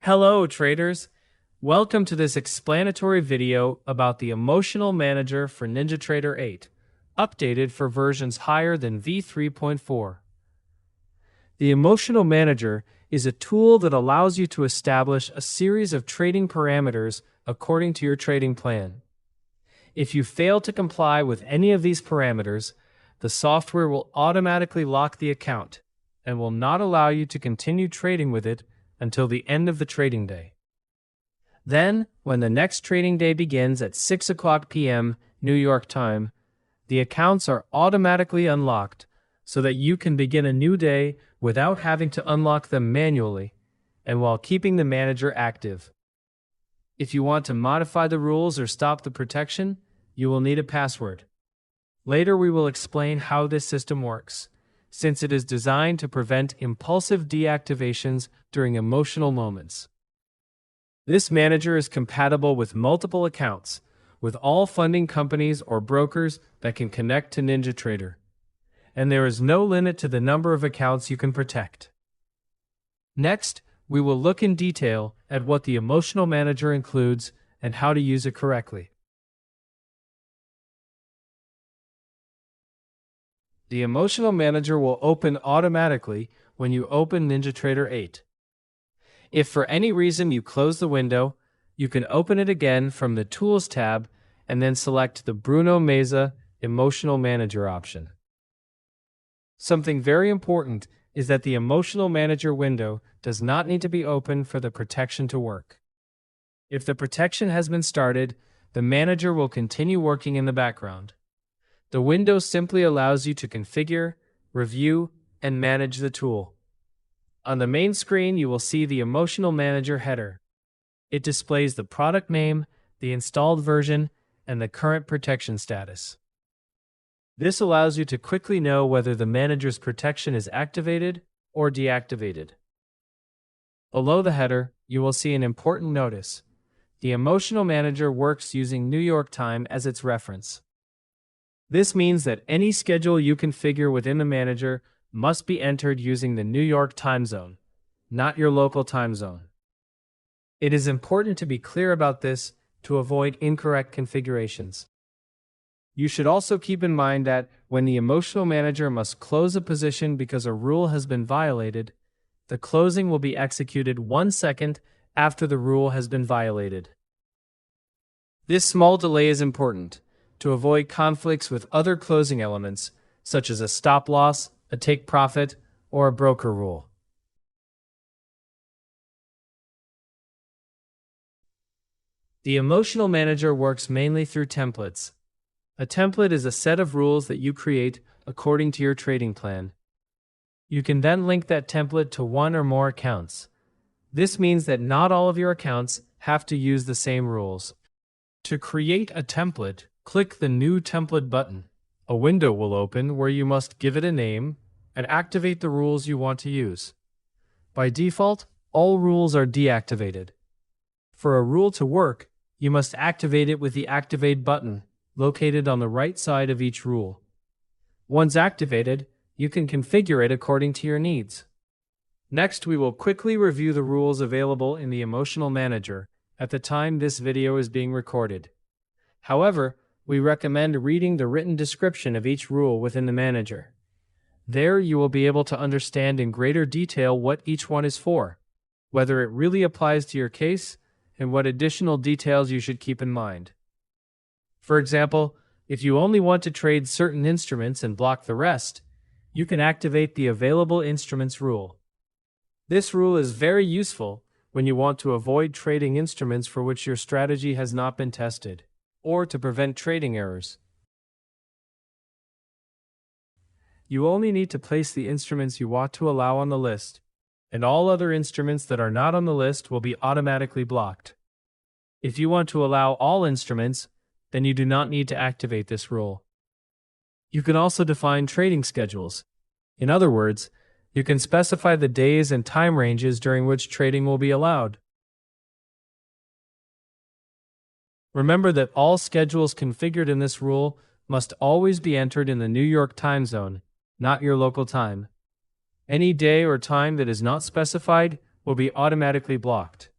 Hello, traders. Welcome to this explanatory video about the Emotional Manager for NinjaTrader 8, updated for versions higher than V3.4. The Emotional Manager is a tool that allows you to establish a series of trading parameters according to your trading plan. If you fail to comply with any of these parameters, the software will automatically lock the account and will not allow you to continue trading with it until the end of the trading day. Then, when the next trading day begins at 6 o'clock p.m. New York time, the accounts are automatically unlocked so that you can begin a new day without having to unlock them manually and while keeping the manager active. If you want to modify the rules or stop the protection, you will need a password. Later we will explain how this system works, since it is designed to prevent impulsive deactivations during emotional moments. This manager is compatible with multiple accounts, with all funding companies or brokers that can connect to NinjaTrader, and there is no limit to the number of accounts you can protect. Next, we will look in detail at what the Emotional Manager includes and how to use it correctly. The Emotional Manager will open automatically when you open NinjaTrader 8. If for any reason you close the window, you can open it again from the Tools tab and then select the Bruno Meza Emotional Manager option. Something very important is that the Emotional Manager window does not need to be open for the protection to work. If the protection has been started, the manager will continue working in the background. The window simply allows you to configure, review, and manage the tool. On the main screen, you will see the Emotional Manager header. It displays the product name, the installed version, and the current protection status. This allows you to quickly know whether the manager's protection is activated or deactivated. Below the header, you will see an important notice. The Emotional Manager works using New York time as its reference. This means that any schedule you configure within the manager must be entered using the New York time zone, not your local time zone. It is important to be clear about this to avoid incorrect configurations. You should also keep in mind that when the Emotional Manager must close a position because a rule has been violated, the closing will be executed 1 second after the rule has been violated. This small delay is important to avoid conflicts with other closing elements, such as a stop loss, a take profit, or a broker rule. The Emotional Manager works mainly through templates. A template is a set of rules that you create according to your trading plan. You can then link that template to one or more accounts. This means that not all of your accounts have to use the same rules. To create a template, click the New Template button. A window will open where you must give it a name and activate the rules you want to use. By default, all rules are deactivated. For a rule to work, you must activate it with the Activate button, located on the right side of each rule. Once activated, you can configure it according to your needs. Next, we will quickly review the rules available in the Emotional Manager at the time this video is being recorded. However, we recommend reading the written description of each rule within the manager. There you will be able to understand in greater detail what each one is for, whether it really applies to your case, and what additional details you should keep in mind. For example, if you only want to trade certain instruments and block the rest, you can activate the Available Instruments rule. This rule is very useful when you want to avoid trading instruments for which your strategy has not been tested, or to prevent trading errors. You only need to place the instruments you want to allow on the list, and all other instruments that are not on the list will be automatically blocked. If you want to allow all instruments, then you do not need to activate this rule. You can also define trading schedules. In other words, you can specify the days and time ranges during which trading will be allowed. Remember that all schedules configured in this rule must always be entered in the New York time zone, not your local time. Any day or time that is not specified will be automatically blocked.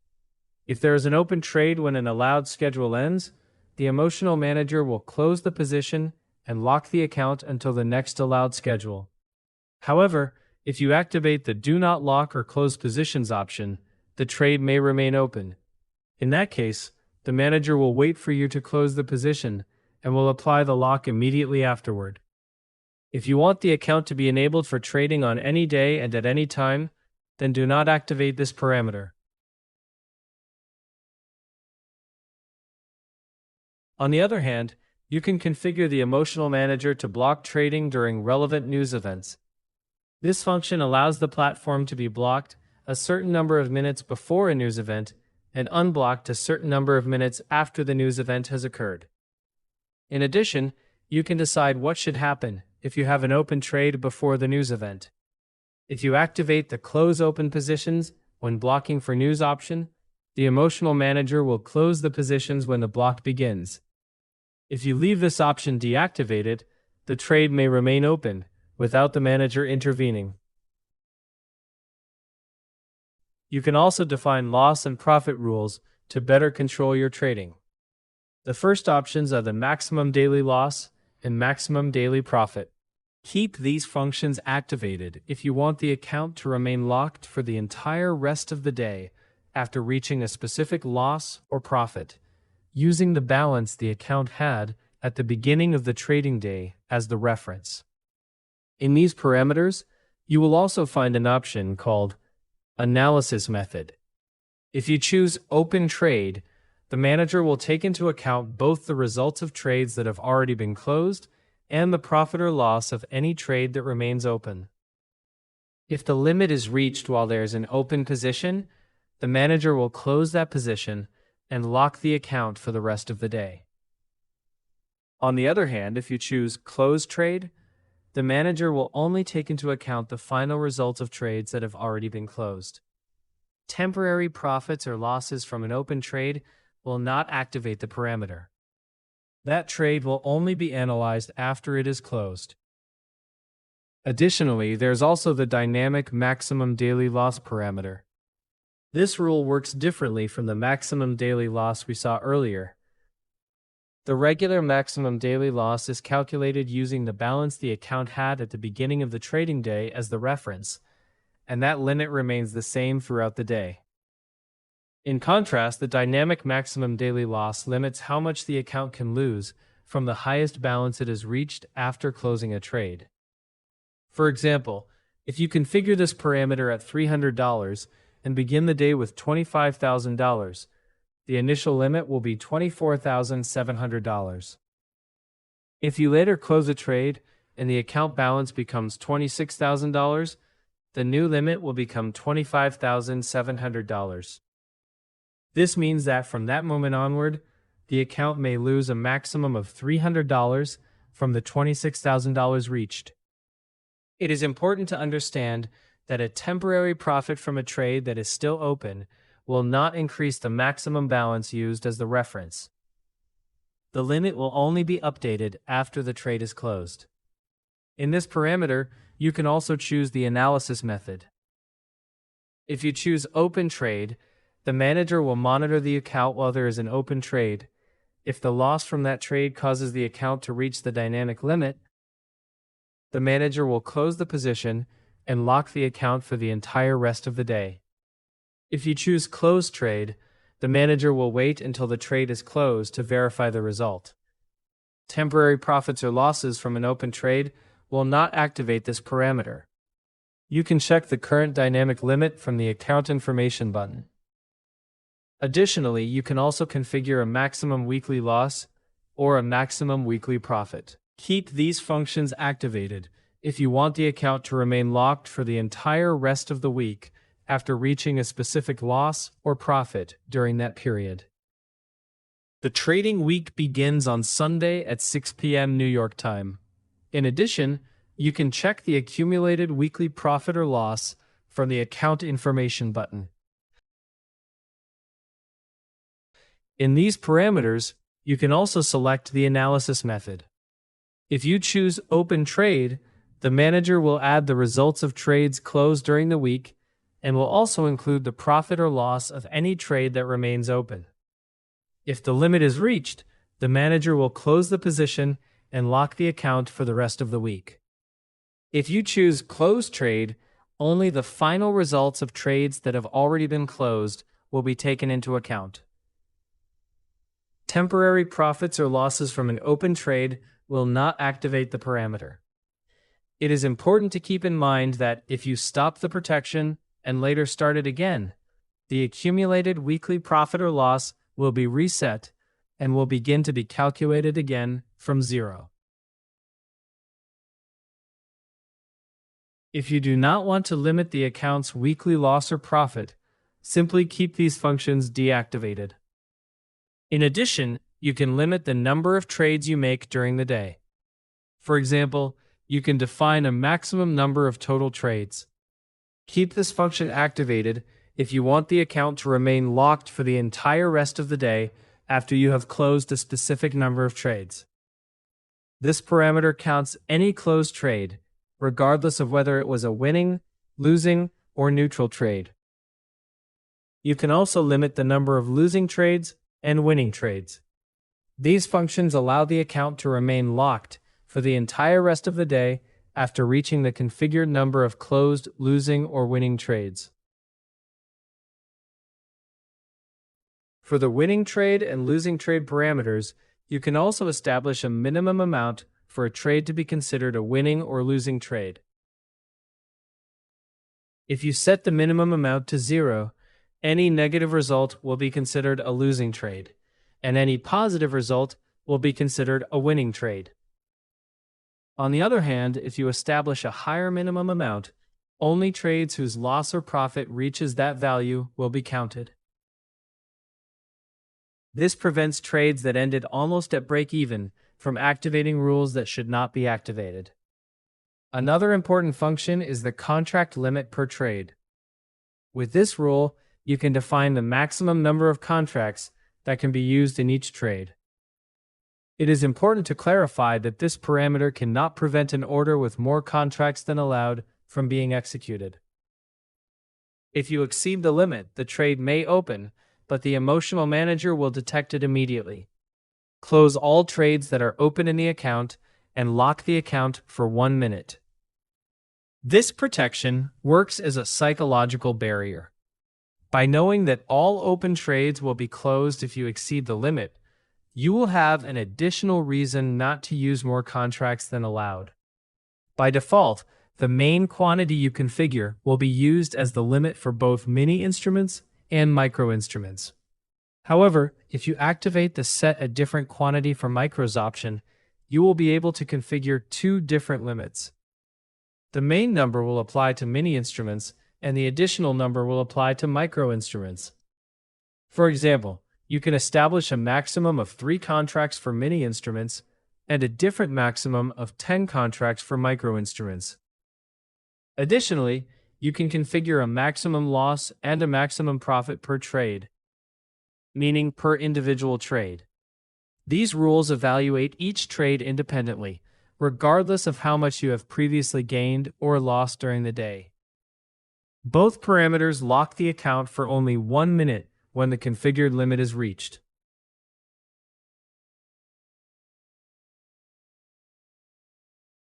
If there is an open trade when an allowed schedule ends, the emotional manager will close the position and lock the account until the next allowed schedule. However, if you activate the Do Not Lock or Close Positions option, the trade may remain open. In that case, the manager will wait for you to close the position and will apply the lock immediately afterward. If you want the account to be enabled for trading on any day and at any time, then do not activate this parameter. On the other hand, you can configure the emotional manager to block trading during relevant news events. This function allows the platform to be blocked a certain number of minutes before a news event and unblocked a certain number of minutes after the news event has occurred. In addition, you can decide what should happen if you have an open trade before the news event. If you activate the Close Open Positions when blocking for news option, the emotional manager will close the positions when the block begins. If you leave this option deactivated, the trade may remain open without the manager intervening. You can also define loss and profit rules to better control your trading. The first options are the maximum daily loss and maximum daily profit. Keep these functions activated if you want the account to remain locked for the entire rest of the day after reaching a specific loss or profit, using the balance the account had at the beginning of the trading day as the reference. In these parameters, you will also find an option called Analysis Method. If you choose Open Trade, the manager will take into account both the results of trades that have already been closed and the profit or loss of any trade that remains open. If the limit is reached while there is an open position, the manager will close that position and lock the account for the rest of the day. On the other hand, if you choose Close Trade, the manager will only take into account the final results of trades that have already been closed. Temporary profits or losses from an open trade will not activate the parameter. That trade will only be analyzed after it is closed. Additionally, there's also the dynamic maximum daily loss parameter. This rule works differently from the maximum daily loss we saw earlier. The regular maximum daily loss is calculated using the balance the account had at the beginning of the trading day as the reference, and that limit remains the same throughout the day. In contrast, the dynamic maximum daily loss limits how much the account can lose from the highest balance it has reached after closing a trade. For example, if you configure this parameter at $300 and begin the day with $25,000, the initial limit will be $24,700. If you later close a trade and the account balance becomes $26,000, the new limit will become $25,700. This means that from that moment onward, the account may lose a maximum of $300 from the $26,000 reached. It is important to understand that a temporary profit from a trade that is still open will not increase the maximum balance used as the reference. The limit will only be updated after the trade is closed. In this parameter, you can also choose the analysis method. If you choose Open Trade, the manager will monitor the account while there is an open trade. If the loss from that trade causes the account to reach the dynamic limit, the manager will close the position and lock the account for the entire rest of the day. If you choose Close Trade, the manager will wait until the trade is closed to verify the result. Temporary profits or losses from an open trade will not activate this parameter. You can check the current dynamic limit from the Account Information button. Additionally, you can also configure a maximum weekly loss or a maximum weekly profit. Keep these functions activated if you want the account to remain locked for the entire rest of the week after reaching a specific loss or profit during that period. The trading week begins on Sunday at 6 p.m. New York time. In addition, you can check the accumulated weekly profit or loss from the Account Information button. In these parameters, you can also select the analysis method. If you choose Open Trade, the manager will add the results of trades closed during the week and will also include the profit or loss of any trade that remains open. If the limit is reached, the manager will close the position and lock the account for the rest of the week. If you choose Close Trade, only the final results of trades that have already been closed will be taken into account. Temporary profits or losses from an open trade will not activate the parameter. It is important to keep in mind that if you stop the protection and later start it again, the accumulated weekly profit or loss will be reset and will begin to be calculated again from zero. If you do not want to limit the account's weekly loss or profit, simply keep these functions deactivated. In addition, you can limit the number of trades you make during the day. For example, you can define a maximum number of total trades. Keep this function activated if you want the account to remain locked for the entire rest of the day after you have closed a specific number of trades. This parameter counts any closed trade, regardless of whether it was a winning, losing, or neutral trade. You can also limit the number of losing trades and winning trades. These functions allow the account to remain locked for the entire rest of the day after reaching the configured number of closed, losing, or winning trades. For the winning trade and losing trade parameters, you can also establish a minimum amount for a trade to be considered a winning or losing trade. If you set the minimum amount to 0, any negative result will be considered a losing trade, and any positive result will be considered a winning trade. On the other hand, if you establish a higher minimum amount, only trades whose loss or profit reaches that value will be counted. This prevents trades that ended almost at break-even from activating rules that should not be activated. Another important function is the contract limit per trade. With this rule, you can define the maximum number of contracts that can be used in each trade. It is important to clarify that this parameter cannot prevent an order with more contracts than allowed from being executed. If you exceed the limit, the trade may open, but the emotional manager will detect it immediately. Close all trades that are open in the account and lock the account for 1 minute. This protection works as a psychological barrier. By knowing that all open trades will be closed if you exceed the limit, you will have an additional reason not to use more contracts than allowed. By default, the main quantity you configure will be used as the limit for both mini instruments and micro instruments. However, if you activate the Set a Different Quantity for Micros option, you will be able to configure 2 different limits. The main number will apply to mini instruments, and the additional number will apply to micro instruments. For example, you can establish a maximum of 3 contracts for mini instruments and a different maximum of 10 contracts for micro instruments. Additionally, you can configure a maximum loss and a maximum profit per trade, meaning per individual trade. These rules evaluate each trade independently, regardless of how much you have previously gained or lost during the day. Both parameters lock the account for only 1 minute when the configured limit is reached.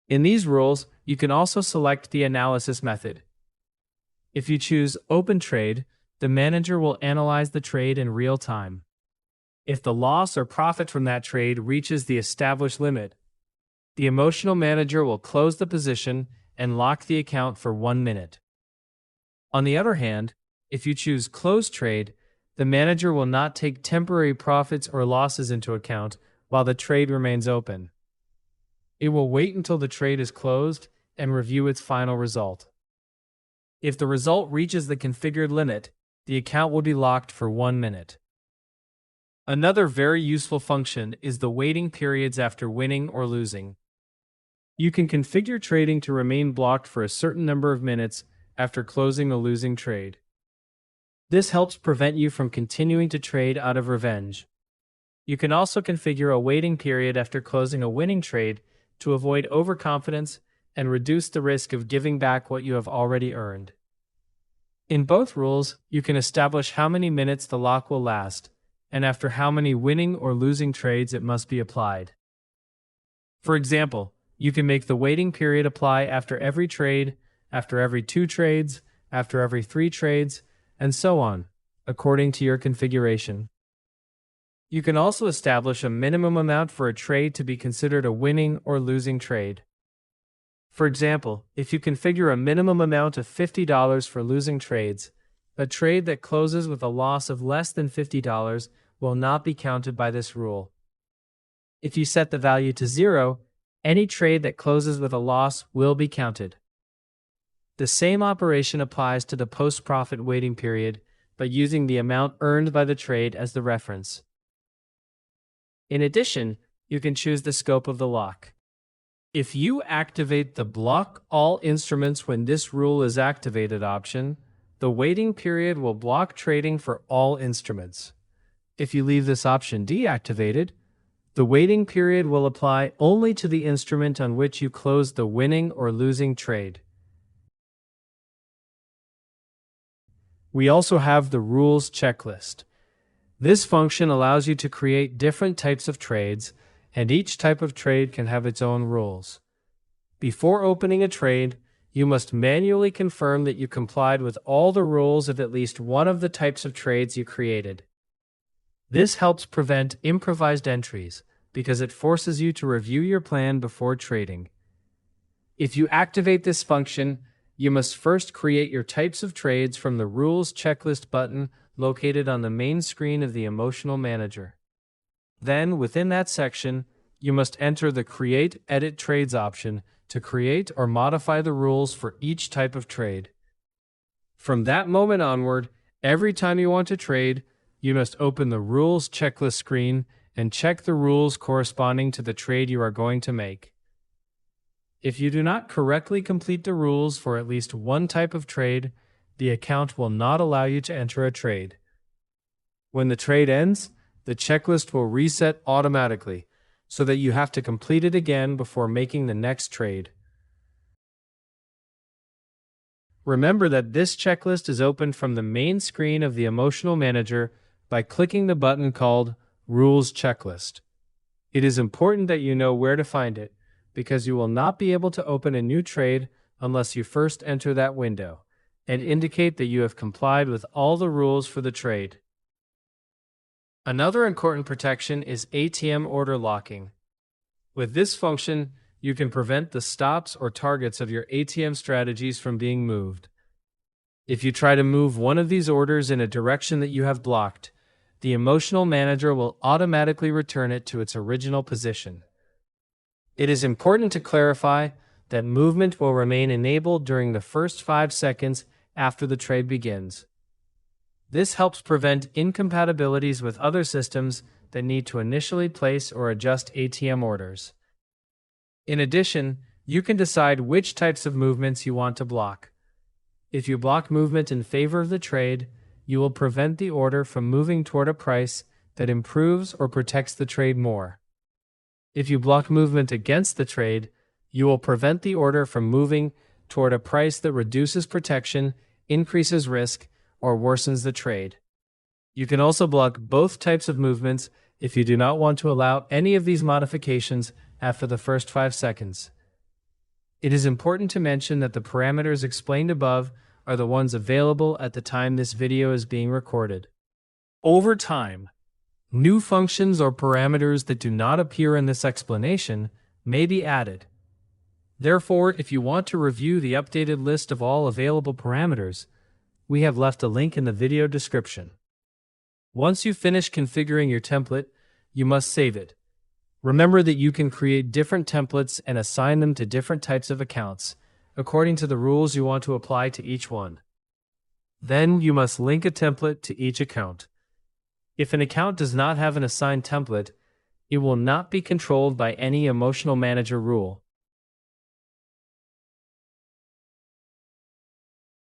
In these rules, you can also select the analysis method. If you choose Open Trade, the manager will analyze the trade in real time. If the loss or profit from that trade reaches the established limit, the emotional manager will close the position and lock the account for 1 minute. On the other hand, if you choose Close Trade, the manager will not take temporary profits or losses into account while the trade remains open. It will wait until the trade is closed and review its final result. If the result reaches the configured limit, the account will be locked for 1 minute. Another very useful function is the waiting periods after winning or losing. You can configure trading to remain blocked for a certain number of minutes after closing a losing trade. This helps prevent you from continuing to trade out of revenge. You can also configure a waiting period after closing a winning trade to avoid overconfidence and reduce the risk of giving back what you have already earned. In both rules, you can establish how many minutes the lock will last, and after how many winning or losing trades it must be applied. For example, you can make the waiting period apply after every trade, after every 2 trades, after every 3 trades, and so on, according to your configuration. You can also establish a minimum amount for a trade to be considered a winning or losing trade. For example, if you configure a minimum amount of $50 for losing trades, a trade that closes with a loss of less than $50 will not be counted by this rule. If you set the value to 0, any trade that closes with a loss will be counted. The same operation applies to the post-profit waiting period, but using the amount earned by the trade as the reference. In addition, you can choose the scope of the lock. If you activate the Block All Instruments when this rule is activated option, the waiting period will block trading for all instruments. If you leave this option deactivated, the waiting period will apply only to the instrument on which you closed the winning or losing trade. We also have the Rules Checklist. This function allows you to create different types of trades, and each type of trade can have its own rules. Before opening a trade, you must manually confirm that you complied with all the rules of at least one of the types of trades you created. This helps prevent improvised entries because it forces you to review your plan before trading. If you activate this function, you must first create your types of trades from the Rules Checklist button located on the main screen of the Emotional Manager. Then, within that section, you must enter the Create Edit Trades option to create or modify the rules for each type of trade. From that moment onward, every time you want to trade, you must open the Rules Checklist screen and check the rules corresponding to the trade you are going to make. If you do not correctly complete the rules for at least one type of trade, the account will not allow you to enter a trade. When the trade ends, the checklist will reset automatically, so that you have to complete it again before making the next trade. Remember that this checklist is opened from the main screen of the Emotional Manager by clicking the button called Rules Checklist. It is important that you know where to find it, because you will not be able to open a new trade unless you first enter that window and indicate that you have complied with all the rules for the trade. Another important protection is ATM order locking. With this function, you can prevent the stops or targets of your ATM strategies from being moved. If you try to move one of these orders in a direction that you have blocked, the Emotional Manager will automatically return it to its original position. It is important to clarify that movement will remain enabled during the first 5 seconds after the trade begins. This helps prevent incompatibilities with other systems that need to initially place or adjust ATM orders. In addition, you can decide which types of movements you want to block. If you block movement in favor of the trade, you will prevent the order from moving toward a price that improves or protects the trade more. If you block movement against the trade, you will prevent the order from moving toward a price that reduces protection, increases risk, or worsens the trade. You can also block both types of movements if you do not want to allow any of these modifications after the first 5 seconds. It is important to mention that the parameters explained above are the ones available at the time this video is being recorded. Over time, new functions or parameters that do not appear in this explanation may be added. Therefore, if you want to review the updated list of all available parameters, we have left a link in the video description. Once you finish configuring your template, you must save it. Remember that you can create different templates and assign them to different types of accounts, according to the rules you want to apply to each one. Then you must link a template to each account. If an account does not have an assigned template, it will not be controlled by any Emotional Manager rule.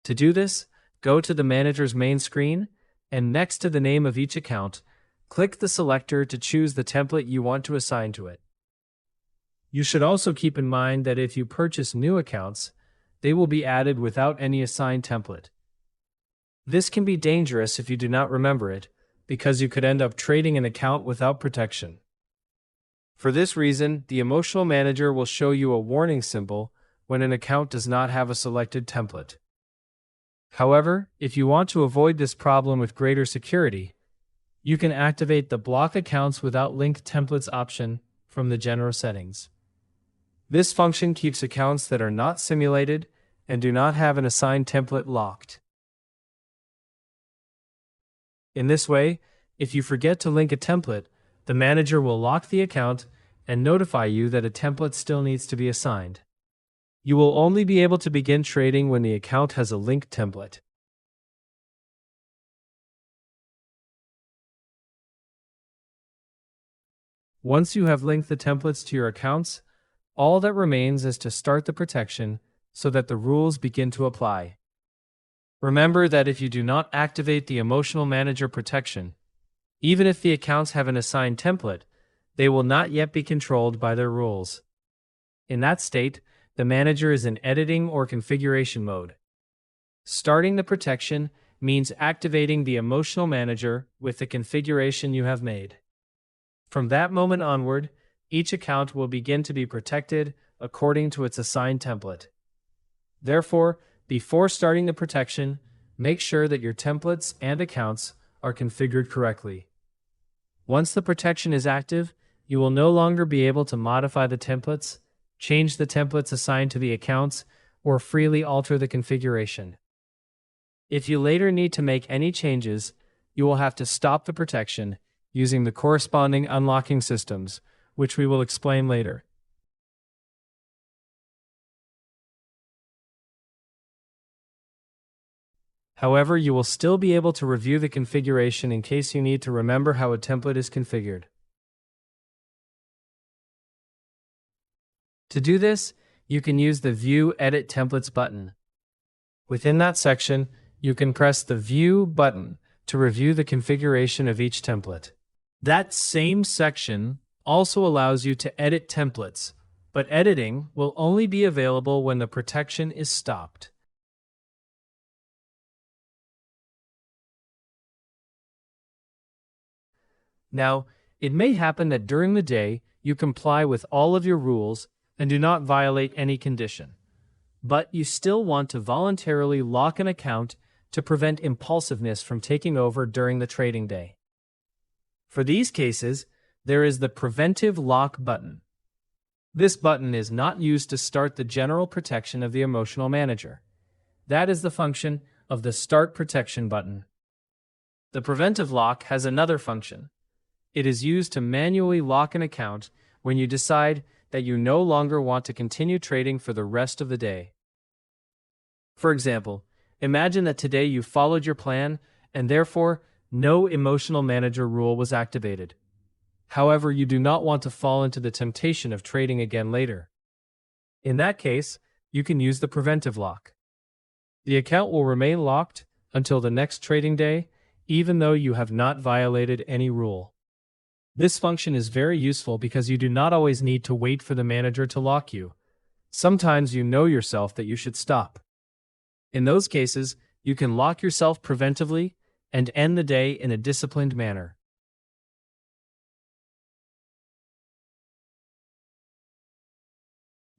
To do this, go to the manager's main screen, and next to the name of each account, click the selector to choose the template you want to assign to it. You should also keep in mind that if you purchase new accounts, they will be added without any assigned template. This can be dangerous if you do not remember it, because you could end up trading an account without protection. For this reason, the emotional manager will show you a warning symbol when an account does not have a selected template. However, if you want to avoid this problem with greater security, you can activate the Block Accounts Without Linked Templates option from the General settings. This function keeps accounts that are not simulated and do not have an assigned template locked. In this way, if you forget to link a template, the manager will lock the account and notify you that a template still needs to be assigned. You will only be able to begin trading when the account has a linked template. Once you have linked the templates to your accounts, all that remains is to start the protection so that the rules begin to apply. Remember that if you do not activate the Emotional Manager protection, even if the accounts have an assigned template, they will not yet be controlled by their rules. In that state, the manager is in editing or configuration mode. Starting the protection means activating the Emotional Manager with the configuration you have made. From that moment onward, each account will begin to be protected according to its assigned template. Therefore, before starting the protection, make sure that your templates and accounts are configured correctly. Once the protection is active, you will no longer be able to modify the templates, change the templates assigned to the accounts, or freely alter the configuration. If you later need to make any changes, you will have to stop the protection using the corresponding unlocking systems, which we will explain later. However, you will still be able to review the configuration in case you need to remember how a template is configured. To do this, you can use the View Edit Templates button. Within that section, you can press the View button to review the configuration of each template. That same section also allows you to edit templates, but editing will only be available when the protection is stopped. Now, it may happen that during the day, you comply with all of your rules and do not violate any condition, but you still want to voluntarily lock an account to prevent impulsiveness from taking over during the trading day. For these cases, there is the Preventive Lock button. This button is not used to start the general protection of the Emotional Manager. That is the function of the Start Protection button. The Preventive Lock has another function. It is used to manually lock an account when you decide that you no longer want to continue trading for the rest of the day. For example, imagine that today you followed your plan and therefore no Emotional Manager rule was activated. However, you do not want to fall into the temptation of trading again later. In that case, you can use the Preventive Lock. The account will remain locked until the next trading day, even though you have not violated any rule. This function is very useful because you do not always need to wait for the manager to lock you. Sometimes you know yourself that you should stop. In those cases, you can lock yourself preventively and end the day in a disciplined manner.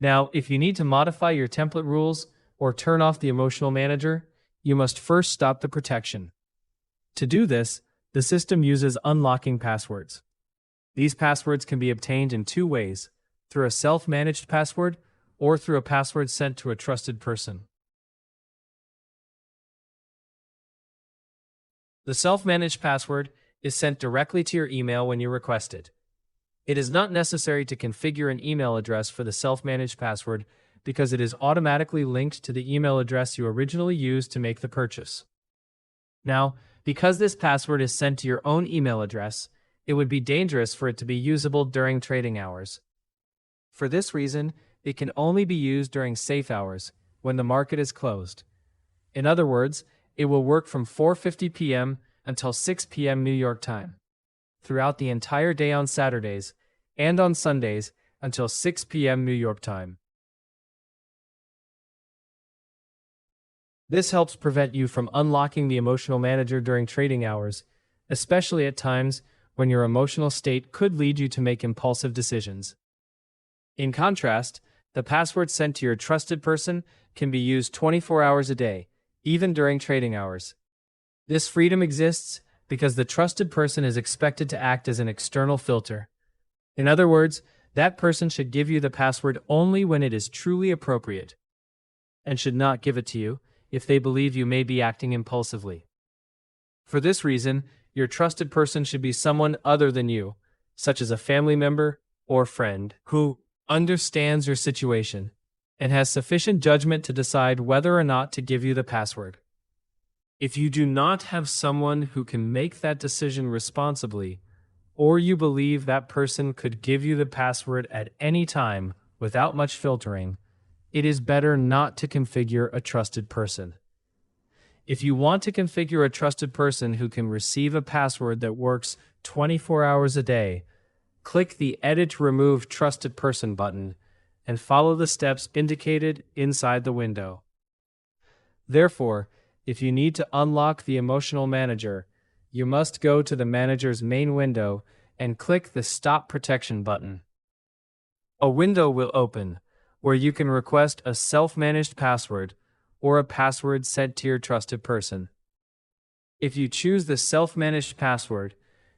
Now, if you need to modify your template rules or turn off the Emotional Manager, you must first stop the protection. To do this, the system uses unlocking passwords. These passwords can be obtained in two ways, through a self-managed password or through a password sent to a trusted person. The self-managed password is sent directly to your email when you request it. It is not necessary to configure an email address for the self-managed password because it is automatically linked to the email address you originally used to make the purchase. Now, because this password is sent to your own email address, it would be dangerous for it to be usable during trading hours. For this reason, it can only be used during safe hours, when the market is closed. In other words, it will work from 4:50 p.m. until 6 p.m. New York time, throughout the entire day on Saturdays, and on Sundays until 6 p.m. New York time. This helps prevent you from unlocking the emotional manager during trading hours, especially at times when your emotional state could lead you to make impulsive decisions. In contrast, the password sent to your trusted person can be used 24 hours a day, even during trading hours. This freedom exists because the trusted person is expected to act as an external filter. In other words, that person should give you the password only when it is truly appropriate, and should not give it to you if they believe you may be acting impulsively. For this reason, your trusted person should be someone other than you, such as a family member or friend, who understands your situation and has sufficient judgment to decide whether or not to give you the password. If you do not have someone who can make that decision responsibly, or you believe that person could give you the password at any time without much filtering, it is better not to configure a trusted person. If you want to configure a trusted person who can receive a password that works 24 hours a day, click the Edit Remove Trusted Person button and follow the steps indicated inside the window. Therefore, if you need to unlock the emotional manager, you must go to the manager's main window and click the Stop Protection button. A window will open where you can request a self-managed password or a password sent to your trusted person. If you choose the self-managed password,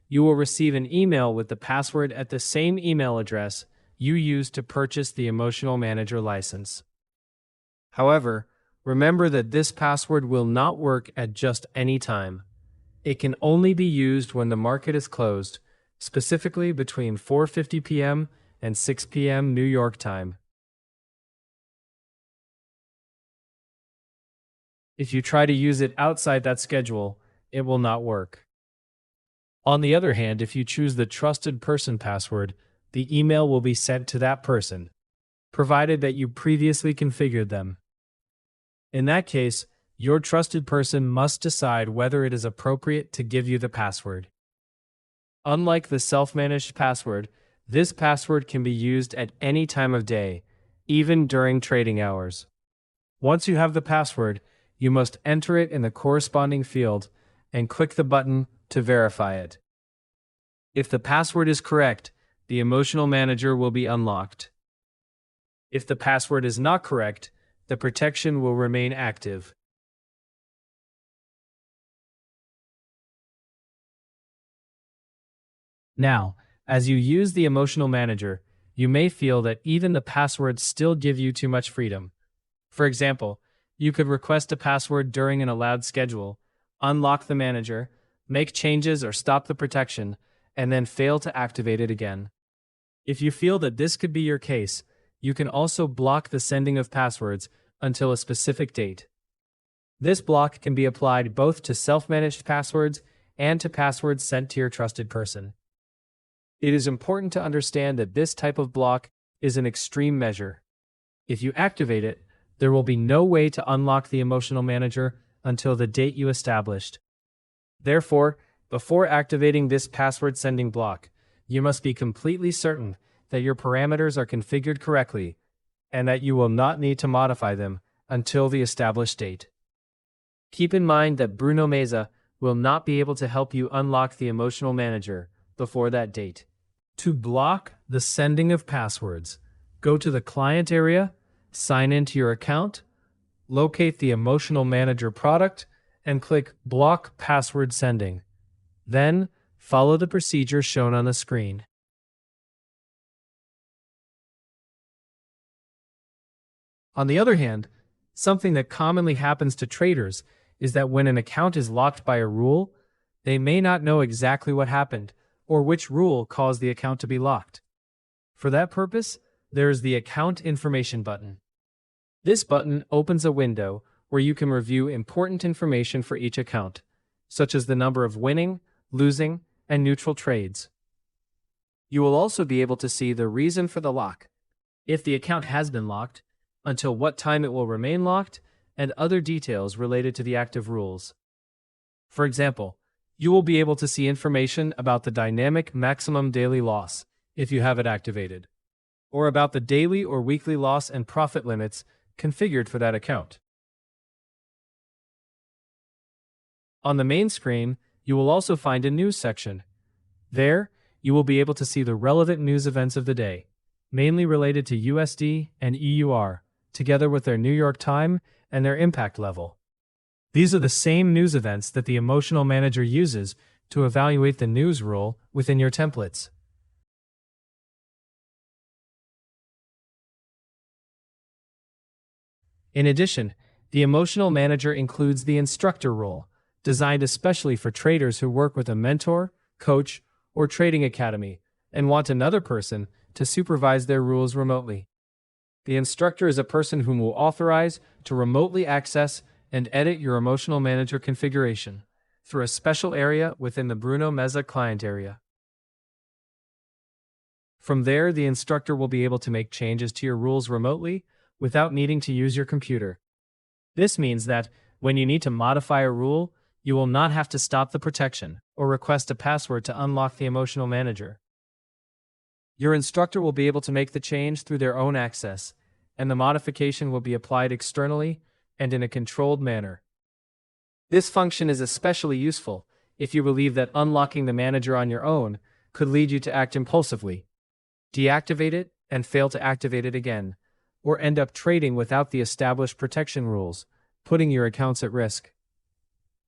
you will receive an email with the password at the same email address you used to purchase the emotional manager license. However, remember that this password will not work at just any time. It can only be used when the market is closed, specifically between 4:50 p.m. and 6 p.m. New York time. If you try to use it outside that schedule, it will not work. On the other hand, if you choose the trusted person password, the email will be sent to that person, provided that you previously configured them. In that case, your trusted person must decide whether it is appropriate to give you the password. Unlike the self-managed password, this password can be used at any time of day, even during trading hours. Once you have the password, you must enter it in the corresponding field and click the button to verify it. If the password is correct, the emotional manager will be unlocked. If the password is not correct, the protection will remain active. Now, as you use the emotional manager, you may feel that even the passwords still give you too much freedom. For example, you could request a password during an allowed schedule, unlock the manager, make changes or stop the protection, and then fail to activate it again. If you feel that this could be your case, you can also block the sending of passwords until a specific date. This block can be applied both to self-managed passwords and to passwords sent to your trusted person. It is important to understand that this type of block is an extreme measure. If you activate it, there will be no way to unlock the emotional manager until the date you established. Therefore, before activating this password sending block, you must be completely certain that your parameters are configured correctly and that you will not need to modify them until the established date. Keep in mind that Bruno Meza will not be able to help you unlock the emotional manager before that date. To block the sending of passwords, go to the client area, sign into your account, locate the emotional manager product, and click Block Password Sending. Then, follow the procedure shown on the screen. On the other hand, something that commonly happens to traders is that when an account is locked by a rule, they may not know exactly what happened or which rule caused the account to be locked. For that purpose, there is the Account Information button. This button opens a window where you can review important information for each account, such as the number of winning, losing, and neutral trades. You will also be able to see the reason for the lock, if the account has been locked, until what time it will remain locked, and other details related to the active rules. For example, you will be able to see information about the dynamic maximum daily loss, if you have it activated, or about the daily or weekly loss and profit limits configured for that account. On the main screen, you will also find a news section. There, you will be able to see the relevant news events of the day, mainly related to USD and EUR, together with their New York time and their impact level. These are the same news events that the Emotional Manager uses to evaluate the news rule within your templates. In addition, the Emotional Manager includes the Instructor role, designed especially for traders who work with a mentor, coach, or trading academy and want another person to supervise their rules remotely. The instructor is a person whom will authorize to remotely access and edit your Emotional Manager configuration through a special area within the Bruno Meza client area. From there, the instructor will be able to make changes to your rules remotely without needing to use your computer. This means that when you need to modify a rule, you will not have to stop the protection or request a password to unlock the Emotional Manager. Your instructor will be able to make the change through their own access, and the modification will be applied externally and in a controlled manner. This function is especially useful if you believe that unlocking the manager on your own could lead you to act impulsively, deactivate it and fail to activate it again, or end up trading without the established protection rules, putting your accounts at risk.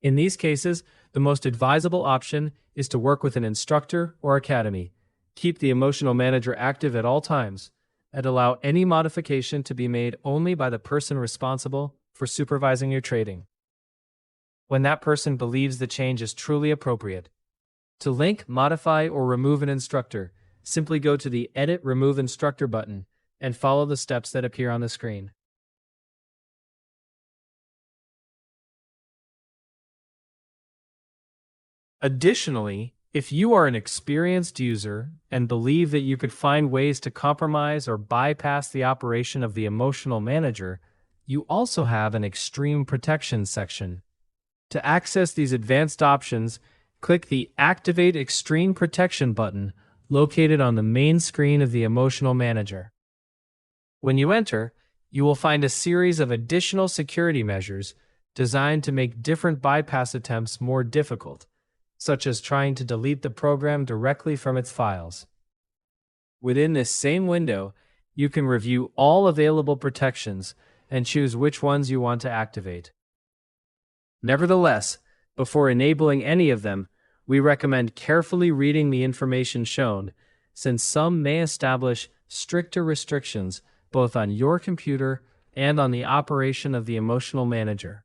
In these cases, the most advisable option is to work with an instructor or academy, keep the Emotional Manager active at all times, and allow any modification to be made only by the person responsible for supervising your trading, when that person believes the change is truly appropriate. To link, modify, or remove an instructor, simply go to the Edit Remove Instructor button and follow the steps that appear on the screen. Additionally, if you are an experienced user and believe that you could find ways to compromise or bypass the operation of the Emotional Manager, you also have an Extreme Protection section. To access these advanced options, click the Activate Extreme Protection button located on the main screen of the Emotional Manager. When you enter, you will find a series of additional security measures designed to make different bypass attempts more difficult, such as trying to delete the program directly from its files. Within this same window, you can review all available protections and choose which ones you want to activate. Nevertheless, before enabling any of them, we recommend carefully reading the information shown, since some may establish stricter restrictions both on your computer and on the operation of the Emotional Manager.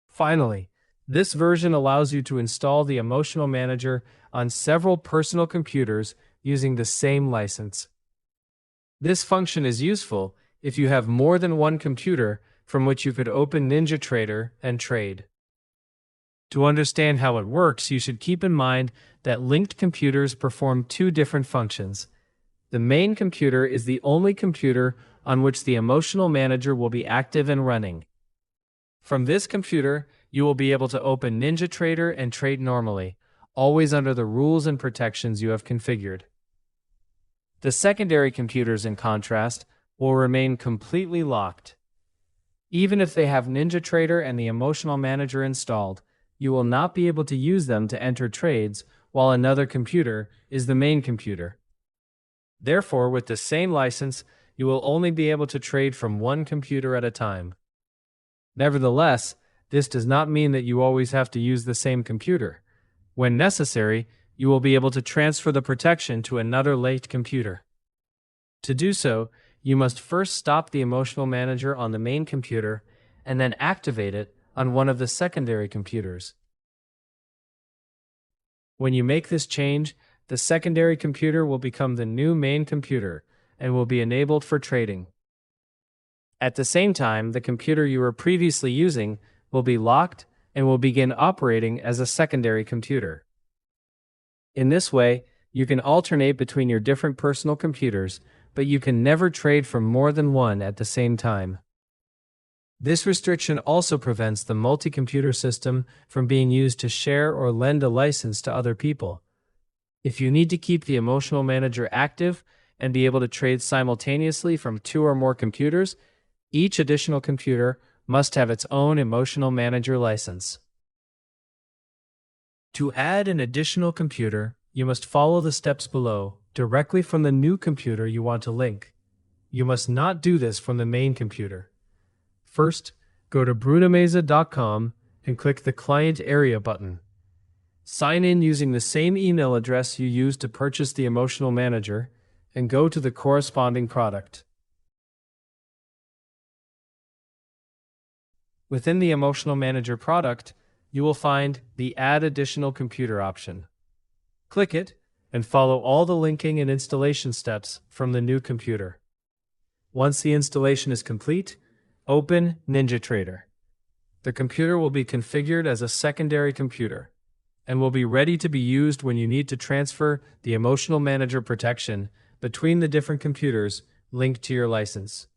Finally, this version allows you to install the Emotional Manager on several personal computers using the same license. This function is useful if you have more than one computer from which you could open NinjaTrader and trade. To understand how it works, you should keep in mind that linked computers perform two different functions. The main computer is the only computer on which the Emotional Manager will be active and running. From this computer, you will be able to open NinjaTrader and trade normally, always under the rules and protections you have configured. The secondary computers, in contrast, will remain completely locked. Even if they have NinjaTrader and the Emotional Manager installed, you will not be able to use them to enter trades while another computer is the main computer. Therefore, with the same license, you will only be able to trade from one computer at a time. Nevertheless, this does not mean that you always have to use the same computer. When necessary, you will be able to transfer the protection to another linked computer. To do so, you must first stop the Emotional Manager on the main computer and then activate it on one of the secondary computers. When you make this change, the secondary computer will become the new main computer and will be enabled for trading. At the same time, the computer you were previously using will be locked and will begin operating as a secondary computer. In this way, you can alternate between your different personal computers, but you can never trade from more than one at the same time. This restriction also prevents the multi-computer system from being used to share or lend a license to other people. If you need to keep the Emotional Manager active and be able to trade simultaneously from 2 or more computers. Each additional computer must have its own emotional manager license. To add an additional computer, you must follow the steps below directly from the new computer you want to link. You must not do this from the main computer. First, go to brunamesa.com and click the Client Area button. Sign in using the same email address you used to purchase the Emotional Manager and go to the corresponding product. Within the Emotional Manager product, you will find the Add Additional Computer option. Click it and follow all the linking and installation steps from the new computer. Once the installation is complete, open NinjaTrader. The computer will be configured as a secondary computer and will be ready to be used when you need to transfer the Emotional Manager protection between the different computers linked to your license.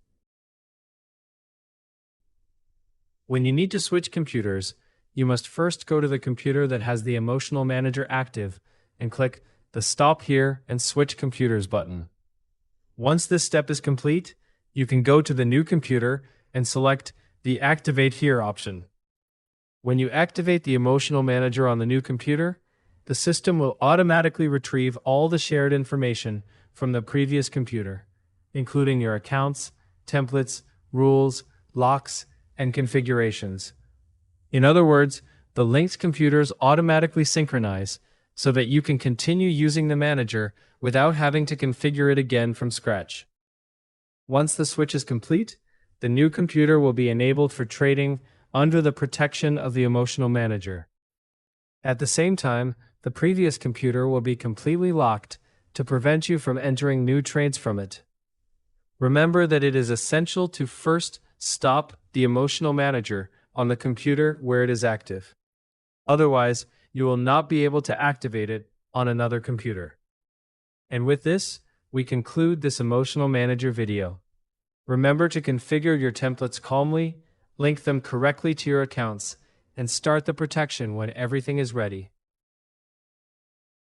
When you need to switch computers, you must first go to the computer that has the Emotional Manager active and click the Stop Here and Switch Computers button. Once this step is complete, you can go to the new computer and select the Activate Here option. When you activate the Emotional Manager on the new computer, the system will automatically retrieve all the shared information from the previous computer, including your accounts, templates, rules, locks, and configurations. In other words, the linked computers automatically synchronize so that you can continue using the manager without having to configure it again from scratch. Once the switch is complete, the new computer will be enabled for trading under the protection of the Emotional Manager. At the same time, the previous computer will be completely locked to prevent you from entering new trades from it. Remember that it is essential to first stop the Emotional Manager on the computer where it is active. Otherwise, you will not be able to activate it on another computer. And with this, we conclude this Emotional Manager video. Remember to configure your templates calmly, link them correctly to your accounts, and start the protection when everything is ready.